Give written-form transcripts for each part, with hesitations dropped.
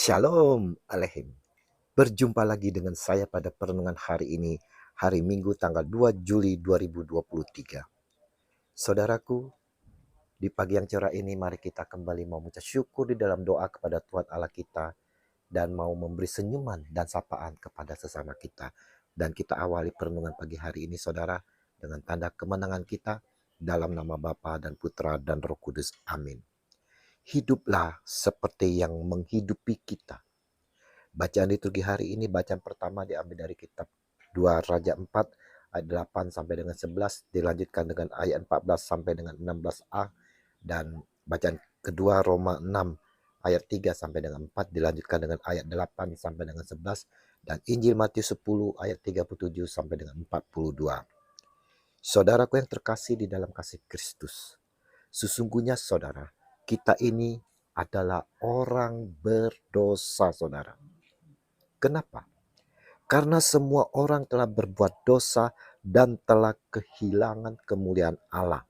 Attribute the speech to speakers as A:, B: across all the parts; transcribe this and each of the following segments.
A: Shalom Aleihim. Berjumpa lagi dengan saya pada perenungan hari ini, hari Minggu tanggal 2 Juli 2023. Saudaraku, di pagi yang cerah ini mari kita kembali mau mengucap syukur di dalam doa kepada Tuhan Allah kita dan mau memberi senyuman dan sapaan kepada sesama kita. Dan kita awali perenungan pagi hari ini saudara dengan tanda kemenangan kita dalam nama Bapa dan Putra dan Roh Kudus. Amin. Hiduplah seperti yang menghidupi kita. Bacaan liturgi hari ini, bacaan pertama diambil dari kitab 2 Raja 4 ayat 8 sampai dengan 11, dilanjutkan dengan ayat 14 sampai dengan 16a, dan bacaan kedua Roma 6 ayat 3 sampai dengan 4, dilanjutkan dengan ayat 8 sampai dengan 11, dan Injil Matius 10 ayat 37 sampai dengan 42. Saudaraku yang terkasih di dalam kasih Kristus, sesungguhnya saudara, kita ini adalah orang berdosa saudara. Kenapa? Karena semua orang telah berbuat dosa dan telah kehilangan kemuliaan Allah.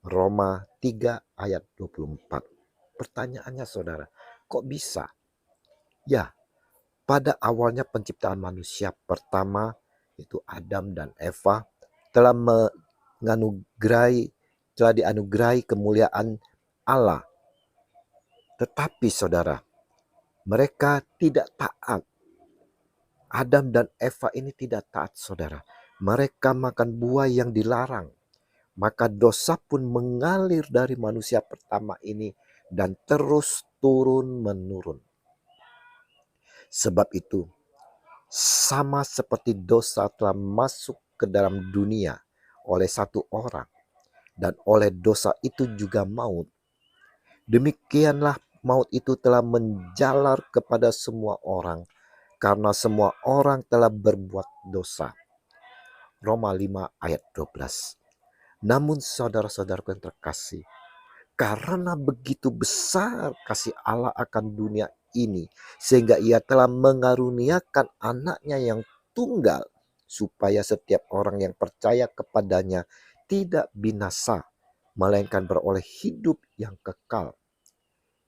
A: Roma 3 ayat 24. Pertanyaannya saudara, kok bisa? Ya, pada awalnya penciptaan manusia pertama, itu Adam dan Eva, telah dianugerahi kemuliaan Allah. Tetapi saudara, mereka tidak taat. Adam dan Eva ini tidak taat saudara. Mereka makan buah yang dilarang. Maka dosa pun mengalir dari manusia pertama ini dan terus turun menurun. Sebab itu, sama seperti dosa telah masuk ke dalam dunia oleh satu orang, dan oleh dosa itu juga maut, demikianlah maut itu telah menjalar kepada semua orang, karena semua orang telah berbuat dosa. Roma 5 ayat 12. Namun saudara-saudaraku yang terkasih, karena begitu besar kasih Allah akan dunia ini, sehingga ia telah mengaruniakan anaknya yang tunggal, supaya setiap orang yang percaya kepadanya tidak binasa, melainkan beroleh hidup yang kekal.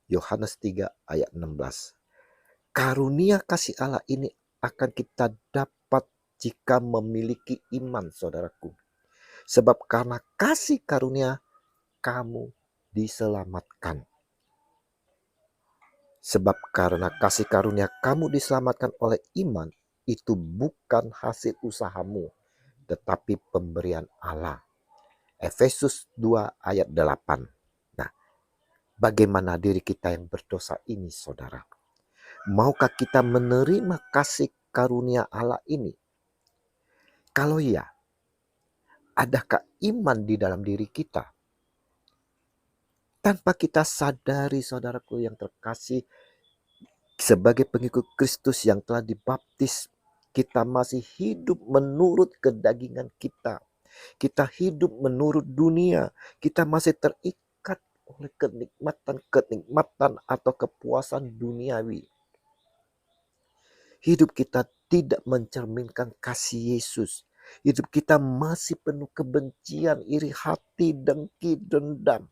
A: Yohanes 3 ayat 16. Karunia kasih Allah ini akan kita dapat jika memiliki iman saudaraku. Sebab karena kasih karunia kamu diselamatkan. Sebab karena kasih karunia kamu diselamatkan oleh iman, itu bukan hasil usahamu, tetapi pemberian Allah. Efesus 2 ayat 8. Nah, bagaimana diri kita yang berdosa ini saudara? Maukah kita menerima kasih karunia Allah ini? Kalau ya, adakah iman di dalam diri kita? Tanpa kita sadari saudaraku yang terkasih, sebagai pengikut Kristus yang telah dibaptis, kita masih hidup menurut kedagingan kita. Kita hidup menurut dunia. Kita masih terikat oleh kenikmatan atau kepuasan duniawi. Hidup kita tidak mencerminkan kasih Yesus. Hidup kita masih penuh kebencian, iri hati, dengki, dendam.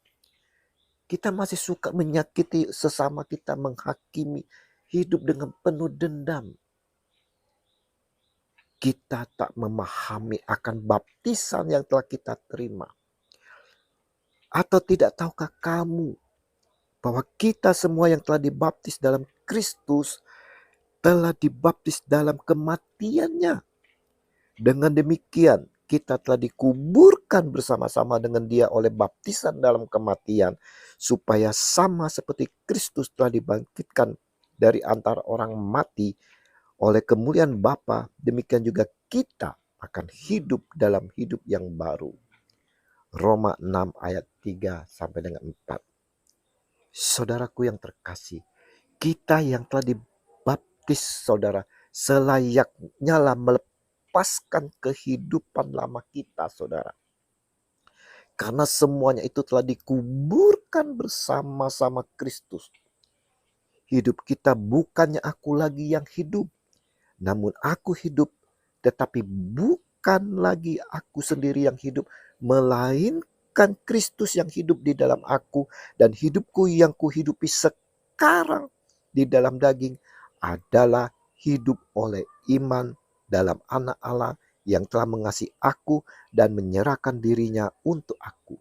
A: Kita masih suka menyakiti sesama kita, menghakimi, hidup dengan penuh dendam. Kita tak memahami akan baptisan yang telah kita terima. Atau tidak tahukah kamu bahwa kita semua yang telah dibaptis dalam Kristus telah dibaptis dalam kematiannya. Dengan demikian kita telah dikuburkan bersama-sama dengan dia oleh baptisan dalam kematian, supaya sama seperti Kristus telah dibangkitkan dari antara orang mati oleh kemuliaan Bapa, demikian juga kita akan hidup dalam hidup yang baru. Roma 6 ayat 3 sampai dengan 4. Saudaraku yang terkasih, kita yang telah dibaptis saudara, selayaknya lah melepaskan kehidupan lama kita saudara. Karena semuanya itu telah dikuburkan bersama-sama Kristus. Hidup kita bukannya aku lagi yang hidup, namun aku hidup, tetapi bukan lagi aku sendiri yang hidup, melainkan Kristus yang hidup di dalam aku, dan hidupku yang kuhidupi sekarang di dalam daging adalah hidup oleh iman dalam Anak Allah yang telah mengasihi aku dan menyerahkan dirinya untuk aku.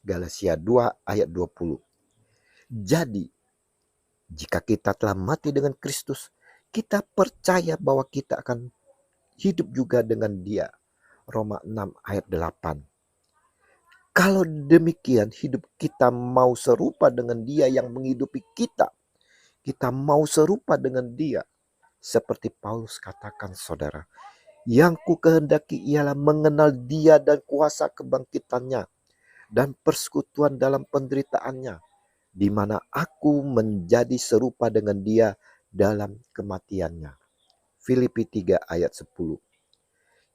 A: Galatia 2 ayat 20. Jadi, jika kita telah mati dengan Kristus, kita percaya bahwa kita akan hidup juga dengan Dia. Roma 6 ayat 8. Kalau demikian hidup kita mau serupa dengan Dia yang menghidupi kita. Kita mau serupa dengan Dia. Seperti Paulus katakan, saudara, yang ku kehendaki ialah mengenal Dia dan kuasa kebangkitannya dan persekutuan dalam penderitaannya, di mana aku menjadi serupa dengan Dia dalam kematiannya. Filipi 3 ayat 10.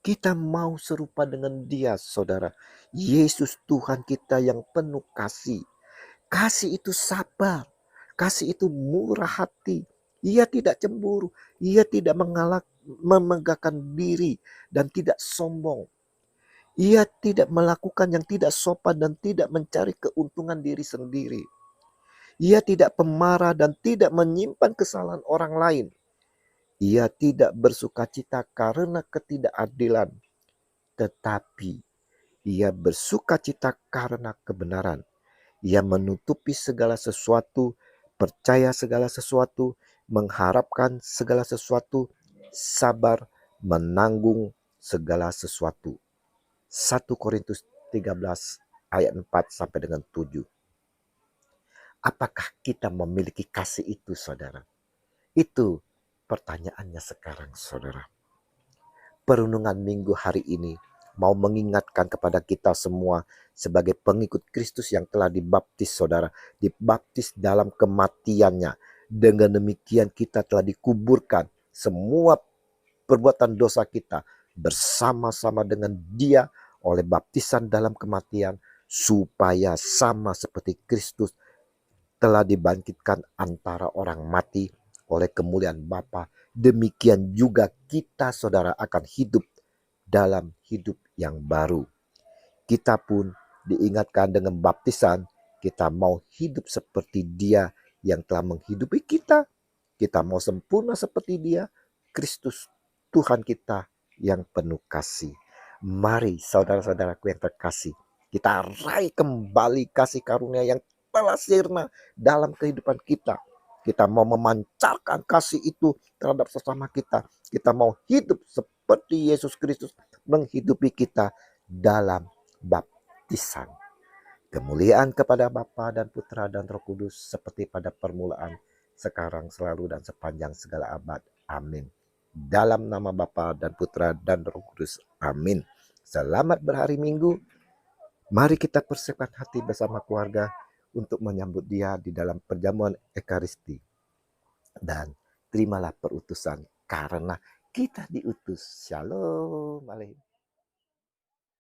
A: Kita mau serupa dengan Dia, saudara. Yesus Tuhan kita yang penuh kasih. Kasih itu sabar. Kasih itu murah hati. Ia tidak cemburu. Ia tidak memegahkan diri dan tidak sombong. Ia tidak melakukan yang tidak sopan dan tidak mencari keuntungan diri sendiri. Ia tidak pemarah dan tidak menyimpan kesalahan orang lain. Ia tidak bersukacita karena ketidakadilan, tetapi ia bersukacita karena kebenaran. Ia menutupi segala sesuatu, percaya segala sesuatu, mengharapkan segala sesuatu, sabar, menanggung segala sesuatu. 1 Korintus 13 ayat 4 sampai dengan 7. Apakah kita memiliki kasih itu, saudara? Itu pertanyaannya sekarang, saudara. Perenungan minggu hari ini mau mengingatkan kepada kita semua sebagai pengikut Kristus yang telah dibaptis, saudara. Dibaptis dalam kematiannya. Dengan demikian kita telah dikuburkan semua perbuatan dosa kita bersama-sama dengan Dia oleh baptisan dalam kematian, supaya sama seperti Kristus telah dibangkitkan antara orang mati oleh kemuliaan Bapa. Demikian juga kita, saudara, akan hidup dalam hidup yang baru. Kita pun diingatkan dengan baptisan, kita mau hidup seperti Dia yang telah menghidupi kita. Kita mau sempurna seperti Dia, Kristus Tuhan kita yang penuh kasih. Mari saudara-saudaraku yang terkasih, kita raih kembali kasih karunia yang telah sirna dalam kehidupan kita. Kita mau memancarkan kasih itu terhadap sesama kita. Kita mau hidup seperti Yesus Kristus menghidupi kita dalam baptisan. Kemuliaan kepada Bapa dan Putra dan Roh Kudus seperti pada permulaan, sekarang, selalu, dan sepanjang segala abad. Amin. Dalam nama Bapa dan Putra dan Roh Kudus. Amin. Selamat berhari Minggu. Mari kita persiapkan hati bersama keluarga untuk menyambut Dia di dalam perjamuan Ekaristi. Dan terimalah perutusan karena kita diutus. Shalom.